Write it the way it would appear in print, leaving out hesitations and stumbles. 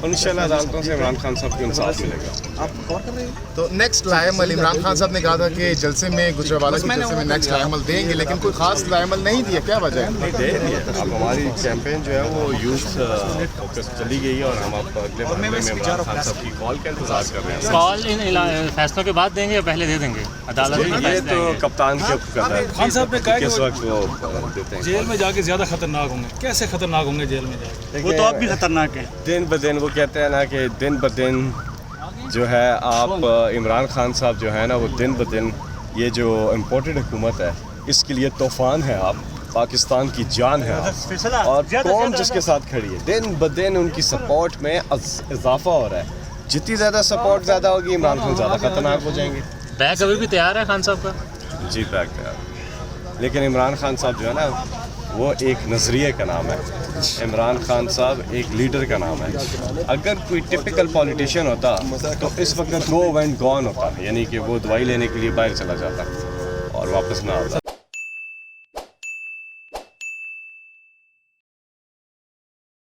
انشاءاللہ عدالتوں سے عمران خان صاحب کو انصاف ملے گا. تو نیکسٹ لائے عمل عمران خان صاحب نے کہا تھا کہ جلسے میں گجرانوالہ کے جلسے میں نیکسٹ لائے عمل دیں گے، لیکن کوئی خاص لائے عمل نہیں دیا، کیا وجہ ہے؟ دے دیا. اب ہماری کیمپین جو ہے وہ یوتھ فوکس چلی گئی ہے، اور ہم آپ اگلے مرحلے میں عمران خان صاحب کی کال کا انتظار کر رہے ہیں. کال ان فیصلوں کے بعد دیں گے یا پہلے دے دیں گے؟ عدالت یہ تو کپتان کے اوپر ہے. خان صاحب نے کہا کہ کس وقت وہ دیتے ہیں. جیل میں جا کے زیادہ خطرناک ہوں گے. کیسے خطرناک ہوں گے جیل میں جا کے؟ وہ تو اب بھی خطرناک ہے. دن بدن وہ کہتے ہیں نا کہ دن بدن جو ہے آپ عمران خان صاحب جو ہے نا وہ دن بدن یہ جو امپورٹڈ حکومت ہے اس کے لیے طوفان ہے. آپ پاکستان کی جان ہے آپ، اور قوم جس کے ساتھ کھڑی ہے دن بدن ان کی سپورٹ میں اضافہ ہو رہا ہے. جتنی زیادہ سپورٹ زیادہ ہوگی عمران خان زیادہ خطرناک ہو جائیں گے. بیک ابھی بھی تیار ہے خان صاحب کا؟ جی بیک تیار. لیکن عمران خان صاحب جو ہے نا وہ ایک نظریے کا نام ہے. عمران خان صاحب ایک لیڈر کا نام ہے. اگر کوئی ٹپیکل پولیٹیشین ہوتا تو اس وقت گو اینڈ گون ہوتا، یعنی کہ وہ دوائی لینے کے لیے باہر چلا جاتا اور واپس نہ آتا.